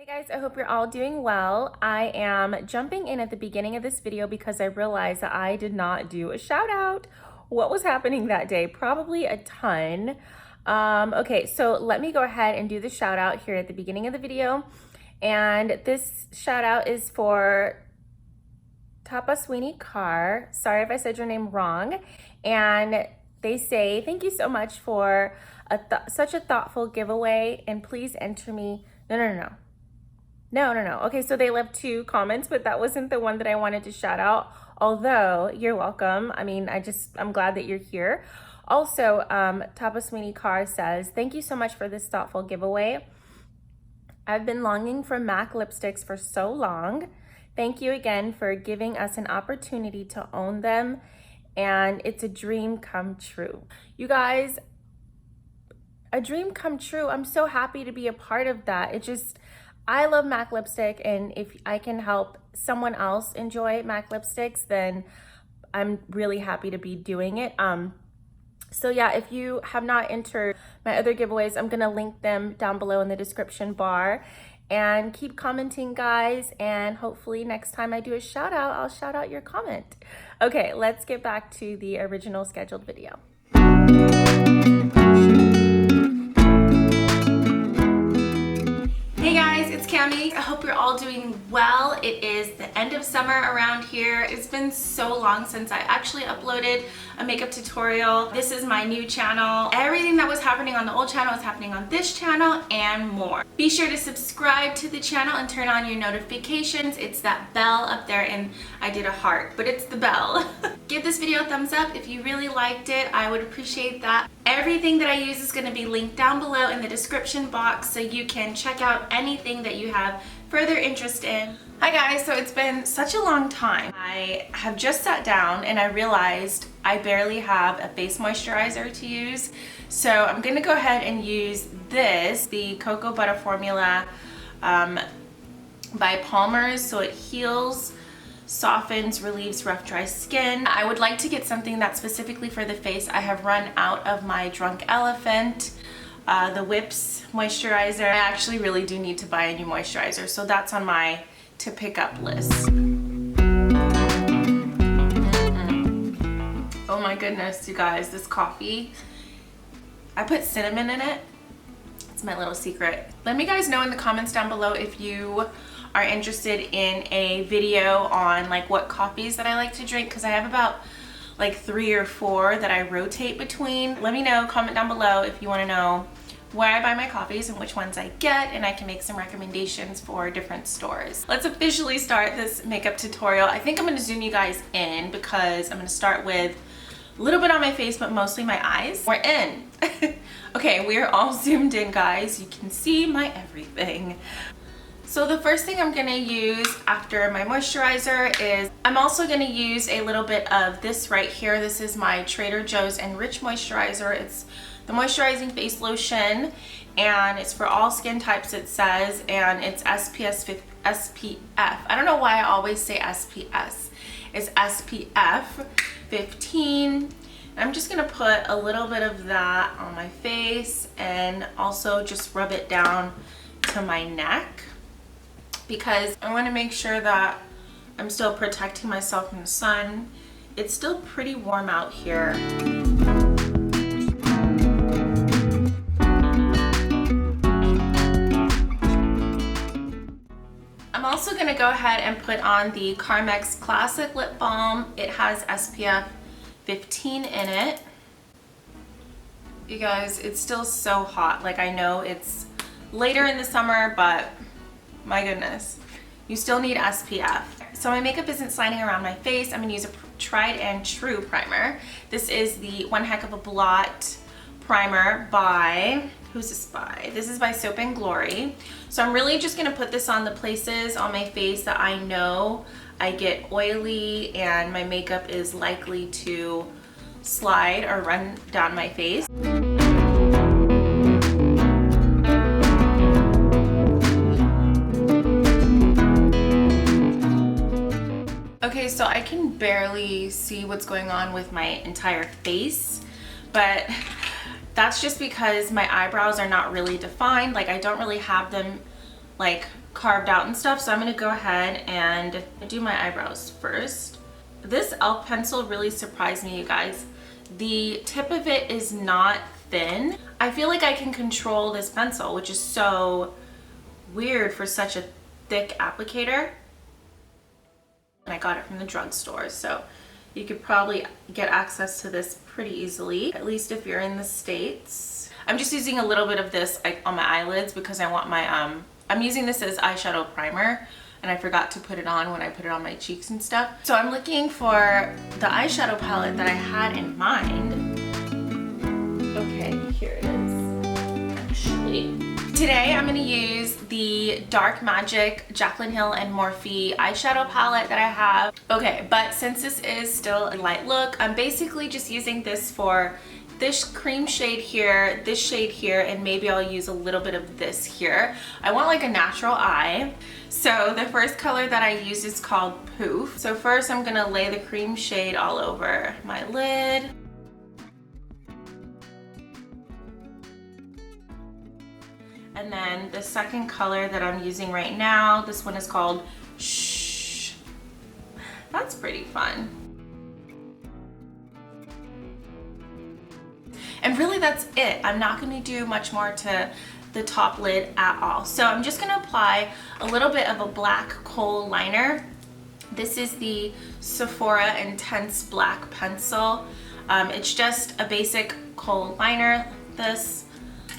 Hey guys, I hope you're all doing well. I am jumping in at the beginning of this video because I realized that I did not do a shout out. What was happening that day? Probably a ton. Okay, so let me go ahead and do the shout out here at the beginning of the video. And this shout out is for Tapa Sweeney Carr. Sorry if I said your name wrong. And they say, thank you so much for such a thoughtful giveaway, and please enter me. No. Okay, so they left 2 comments, but that wasn't the one that I wanted to shout out. Although, you're welcome. I mean, I'm glad that you're here. Also, Tapa Sweeney Carr says, thank you so much for this thoughtful giveaway. I've been longing for MAC lipsticks for so long. Thank you again for giving us an opportunity to own them, and it's a dream come true. You guys, a dream come true. I'm so happy to be a part of that. I love MAC lipstick, and if I can help someone else enjoy MAC lipsticks, then I'm really happy to be doing it. So yeah, if you have not entered my other giveaways, I'm gonna link them down below in the description bar. And keep commenting, guys, and hopefully next time I do a shout out, I'll shout out your comment. Okay, let's get back to the original scheduled video. Hey guys, it's Cami. I hope you're all doing well. It is the end of summer around here. It's been so long since I actually uploaded a makeup tutorial. This is my new channel. Everything that was happening on the old channel is happening on this channel and more. Be sure to subscribe to the channel and turn on your notifications. It's that bell up there, and I did a heart, but it's the bell. Give this video a thumbs up if you really liked it. I would appreciate that. Everything that I use is going to be linked down below in the description box, so you can check out anything that you have further interest in. Hi guys, so it's been such a long time. I have just sat down and I realized I barely have a face moisturizer to use. So I'm going to go ahead and use this, the Cocoa Butter Formula by Palmer's. So it heals, softens, relieves rough, dry skin. I would like to get something that's specifically for the face. I have run out of my Drunk Elephant, the Whips moisturizer. I actually really do need to buy a new moisturizer, so that's on my to pick up list. Oh my goodness, you guys, this coffee. I put cinnamon in it. It's my little secret. Let me guys know in the comments down below if you are interested in a video on like what coffees that I like to drink, because I have about like 3 or 4 that I rotate between. Let me know, comment down below if you want to know where I buy my coffees and which ones I get, and I can make some recommendations for different stores. Let's officially start this makeup tutorial. I think I'm going to zoom you guys in because I'm going to start with a little bit on my face, but mostly my eyes. We're in. Okay, we are all zoomed in, guys. You can see my everything. So the first thing I'm going to use after my moisturizer is, I'm also going to use a little bit of this right here. This is my Trader Joe's ENRICH moisturizer. It's the moisturizing face lotion, and it's for all skin types, it says, and it's SPF. I don't know why I always say SPS. It's SPF 15. I'm just going to put a little bit of that on my face and also just rub it down to my neck, because I want to make sure that I'm still protecting myself from the sun. It's still pretty warm out here. I'm also going to go ahead and put on the CARMEX Classic Lip Balm. It has SPF 15 in it. You guys, it's still so hot. Like, I know it's later in the summer, but my goodness, you still need SPF. So my makeup isn't sliding around my face. I'm gonna use a tried and true primer. This is the One Heck of a Blot primer by, who's this by? This is by Soap and Glory. So I'm really just gonna put this on the places on my face that I know I get oily and my makeup is likely to slide or run down my face. Okay, so I can barely see what's going on with my entire face, but that's just because my eyebrows are not really defined. Like, I don't really have them like carved out and stuff, so I'm going to go ahead and do my eyebrows first. This e.l.f. pencil really surprised me, you guys. The tip of it is not thin. I feel like I can control this pencil, which is so weird for such a thick applicator. And I got it from the drugstore, so you could probably get access to this pretty easily, at least if you're in the States. I'm just using a little bit of this on my eyelids because I want my, I'm using this as eyeshadow primer, and I forgot to put it on when I put it on my cheeks and stuff. So I'm looking for the eyeshadow palette that I had in mind. Okay, here it is, actually. Today I'm going to use the Dark Magic Jaclyn Hill and Morphe eyeshadow palette that I have. Okay, but since this is still a light look, I'm basically just using this for this cream shade here, this shade here, and maybe I'll use a little bit of this here. I want like a natural eye. So the first color that I use is called Poof. So first I'm going to lay the cream shade all over my lid. And then the second color that I'm using right now, this one is called Shh. That's pretty fun. And really that's it. I'm not going to do much more to the top lid at all. So I'm just going to apply a little bit of a black kohl liner. This is the Sephora Intense Black Pencil. It's just a basic kohl liner like this.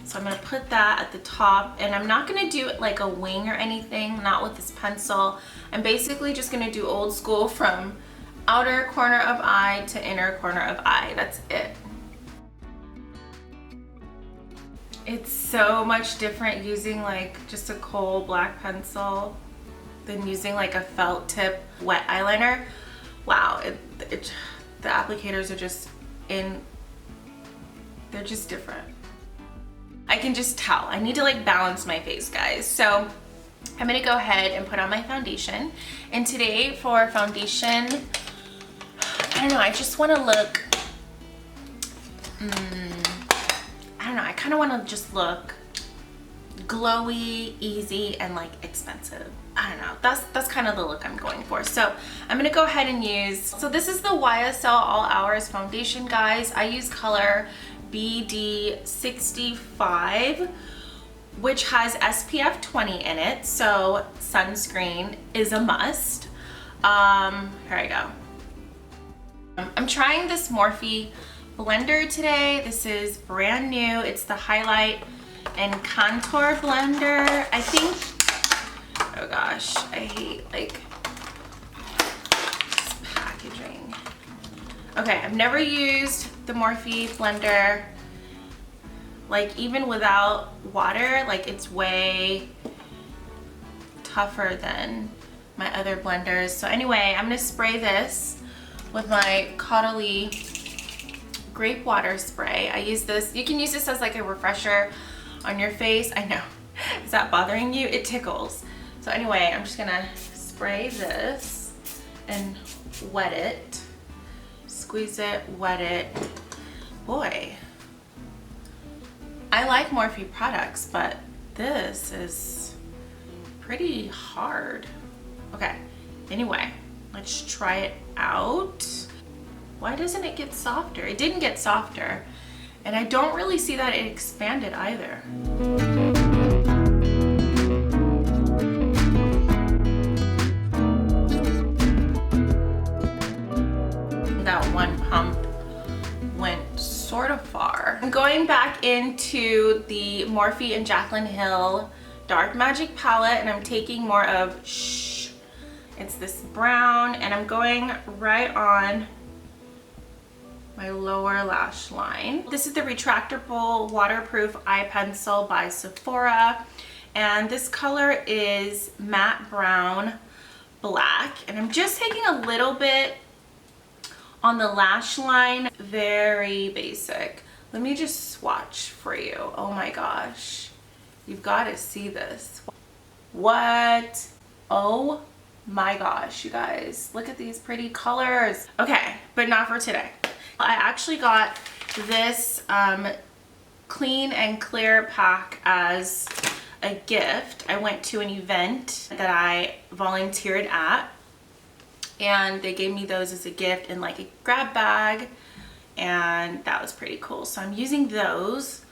So I'm going to put that at the top, and I'm not going to do it like a wing or anything, not with this pencil. I'm basically just going to do old school from outer corner of eye to inner corner of eye. That's it. It's so much different using like just a kohl black pencil than using like a felt tip wet eyeliner. Wow, the applicators are just they're just different. I can just tell. I need to like balance my face, guys. So I'm gonna go ahead and put on my foundation. And today for foundation, I don't know, I just wanna look, I don't know, I kinda wanna just look glowy, easy, and like expensive. I don't know, that's kind of the look I'm going for. So I'm gonna go ahead and use, so this is the YSL All Hours foundation, guys. I use color BD65, which has SPF 20 in it, so sunscreen is a must. Here I go. I'm trying this Morphe blender today. This is brand new. It's the Highlight and Contour blender. I think, oh gosh, I hate like this packaging. Okay, I've never used the Morphe blender. Like even without water, like it's way tougher than my other blenders. So anyway, I'm gonna spray this with my CAUDALIE grape water spray. I use this, you can use this as like a refresher on your face. I know, is that bothering you? It tickles. So anyway, I'm just gonna spray this and wet it. Squeeze it, wet it. Boy, I like Morphe products, but this is pretty hard. Okay, anyway, let's try it out. Why doesn't it get softer? It didn't get softer, and I don't really see that it expanded either. That one pump went sort of far. I'm going back into the Morphe and Jaclyn Hill Dark Magic palette, and I'm taking more of Shh. It's this brown, and I'm going right on my lower lash line. This is the retractable waterproof eye pencil by Sephora, and this color is matte brown black, and I'm just taking a little bit on the lash line, very basic. Let me just swatch for you. Oh my gosh, you've got to see this. What? Oh my gosh, you guys, look at these pretty colors. Okay, but not for today. I actually got this clean and clear pack as a gift. I went to an event that I volunteered at, and they gave me those as a gift in like a grab bag, and that was pretty cool. So I'm using those.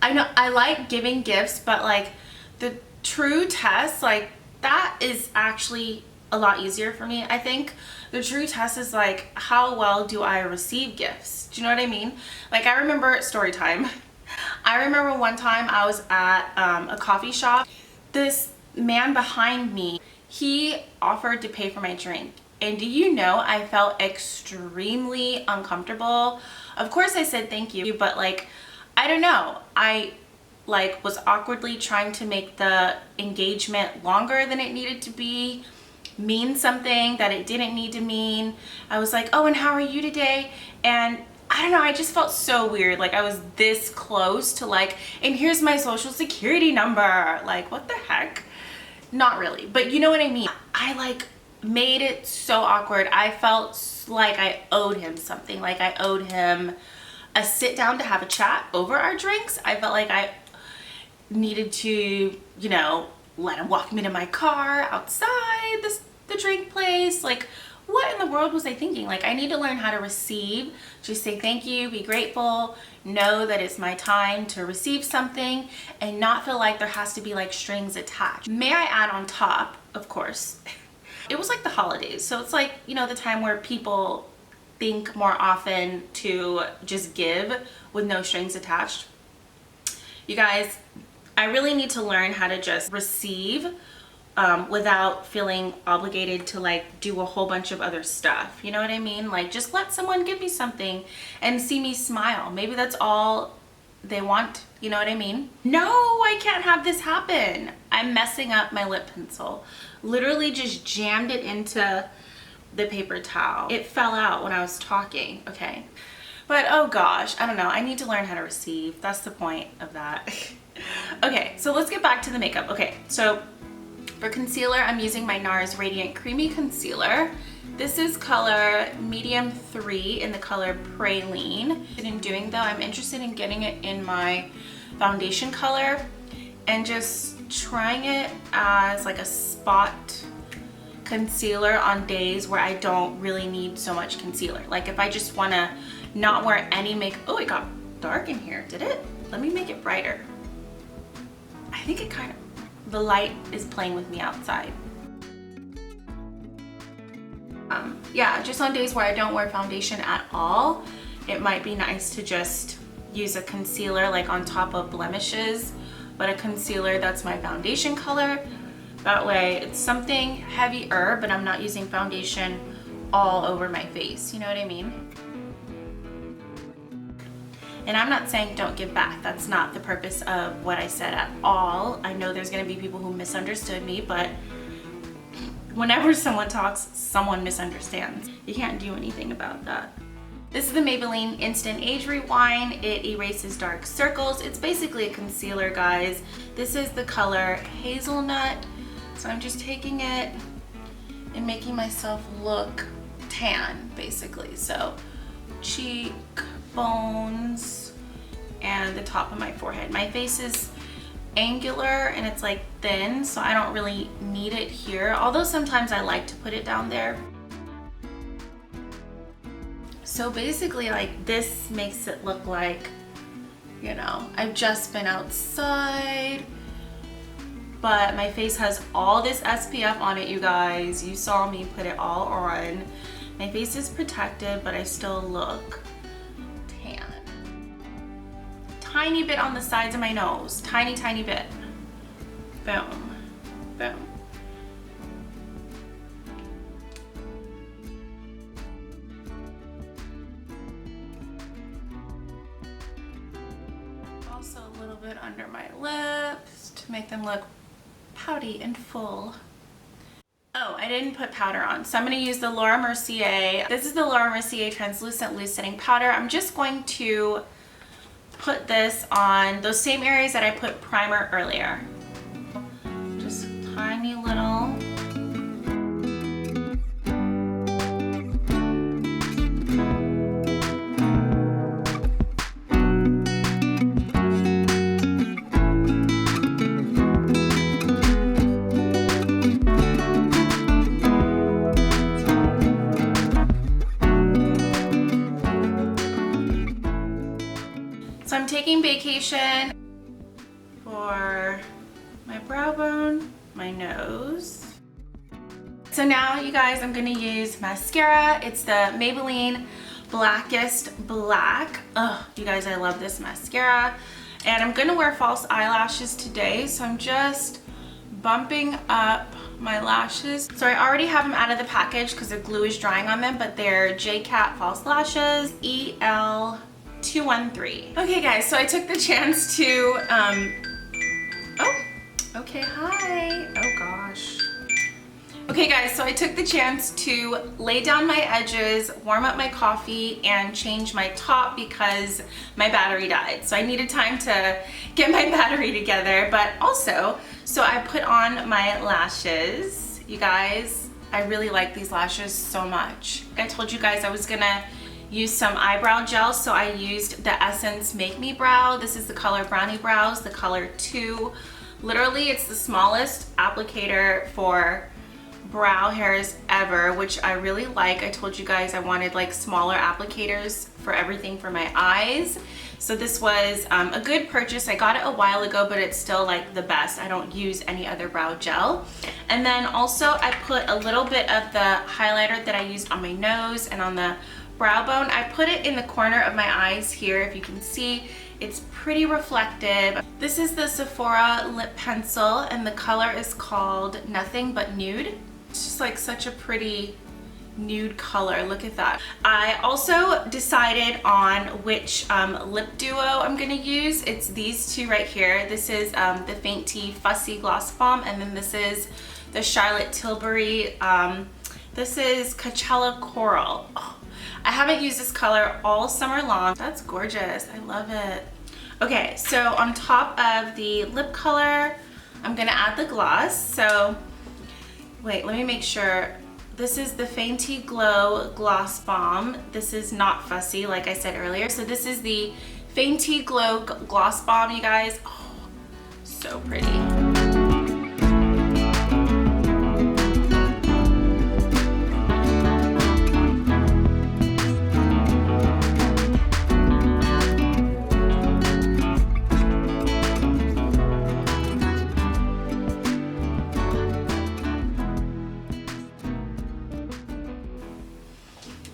I know I like giving gifts, but like the true test, like that is actually a lot easier for me. I think the true test is like, how well do I receive gifts? Do you know what I mean? Like, I remember story time. I remember one time I was at a coffee shop. This man behind me, he offered to pay for my drink. And do you know, I felt extremely uncomfortable. Of course I said thank you, but like, I don't know. I like was awkwardly trying to make the engagement longer than it needed to be, mean something that it didn't need to mean. I was like, oh, and how are you today? And I don't know, I just felt so weird. Like I was this close to like, and here's my social security number. Like, what the heck? Not really, but you know what I mean? I like made it so awkward. I felt like I owed him something. Like I owed him a sit down to have a chat over our drinks. I felt like I needed to, you know, let him walk me to my car outside the drink place. Like, what in the world was I thinking? Like, I need to learn how to receive. Just say thank you, be grateful, know that it's my time to receive something, and not feel like there has to be like strings attached. May I add on top, of course, it was like the holidays. So it's like, you know, the time where people think more often to just give with no strings attached. You guys, I really need to learn how to just receive without feeling obligated to like do a whole bunch of other stuff. You know what I mean? Like, just let someone give me something and see me smile. Maybe that's all they want. You know what I mean? No, I can't have this happen. I'm messing up my lip pencil. Literally just jammed it into the paper towel. It fell out when I was talking. Okay. But oh gosh, I don't know. I need to learn how to receive. That's the point of that. Okay, so let's get back to the makeup. Okay, so for concealer, I'm using my NARS Radiant Creamy Concealer. This is color medium 3 in the color Praline. In doing though, I'm interested in getting it in my foundation color and just trying it as like a spot concealer on days where I don't really need so much concealer. Like if I just want to not wear any makeup. Oh, it got dark in here, did it? Let me make it brighter. I think it kind of, the light is playing with me outside. Yeah, just on days where I don't wear foundation at all, it might be nice to just use a concealer like on top of blemishes, but a concealer that's my foundation color. That way it's something heavier, but I'm not using foundation all over my face. You know what I mean? And I'm not saying don't give back. That's not the purpose of what I said at all. I know there's gonna be people who misunderstood me, but whenever someone talks, someone misunderstands. You can't do anything about that. This is the Maybelline Instant Age Rewind. It erases dark circles. It's basically a concealer, guys. This is the color Hazelnut. So I'm just taking it and making myself look tan, basically. So cheek, bones, and the top of my forehead. My face is angular and it's like thin, so I don't really need it here, although sometimes I like to put it down there. So basically, like, this makes it look like, you know, I've just been outside, but my face has all this SPF on it, you guys. You saw me put it all on. My face is protected, but I still look tan. Tiny bit on the sides of my nose. Tiny, tiny bit. Boom. Boom. Also a little bit under my lips to make them look pouty and full. Oh, I didn't put powder on, so I'm going to use the Laura Mercier. This is the Laura Mercier Translucent Loose Setting Powder. I'm just going to put this on those same areas that I put primer earlier. Just tiny little. taking vacation for my brow bone, my nose. So now you guys, I'm gonna use mascara. It's the Maybelline Blackest Black. Oh, you guys, I love this mascara. And I'm gonna wear false eyelashes today, so I'm just bumping up my lashes. So I already have them out of the package because the glue is drying on them, but they're JCAT false lashes, EL213. Okay guys, so I took the chance to, oh, okay, hi. Oh gosh. Okay guys, so I took the chance to lay down my edges, warm up my coffee, and change my top because my battery died. So I needed time to get my battery together, but also, so I put on my lashes. You guys, I really like these lashes so much. I told you guys I was gonna use some eyebrow gel, so I used the Essence Make Me Brow. This is the color Brownie Brows, the color 2. Literally, it's the smallest applicator for brow hairs ever, which I really like. I told you guys I wanted like smaller applicators for everything for my eyes. So this was a good purchase. I got it a while ago, but it's still like the best. I don't use any other brow gel. And then also I put a little bit of the highlighter that I used on my nose and on the brow bone. I put it in the corner of my eyes here, if you can see. It's pretty reflective. This is the Sephora lip pencil and the color is called Nothing But Nude. It's just like such a pretty nude color. Look at that. I also decided on which lip duo I'm gonna use. It's these two right here. This is the Fenty Fussy Gloss Bomb, and then this is the Charlotte Tilbury. This is Coachella Coral. Oh, I haven't used this color all summer long. That's gorgeous. I love it. Okay, so on top of the lip color, I'm gonna add the gloss. So wait, let me make sure. This is the FENTYGLOW Gloss Bomb. This is not fussy, like I said earlier. So this is the FENTYGLOW Gloss Bomb, you guys. Oh, so pretty.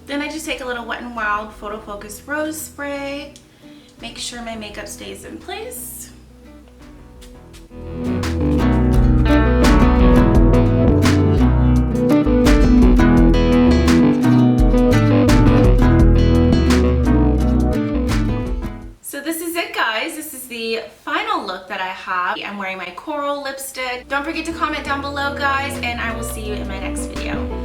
Then I just take a little Wet n Wild Photo Focus Rose Spray, make sure my makeup stays in place. So this is it, guys. This is the final look that I have. I'm wearing my coral lipstick. Don't forget to comment down below, guys, and I will see you in my next video.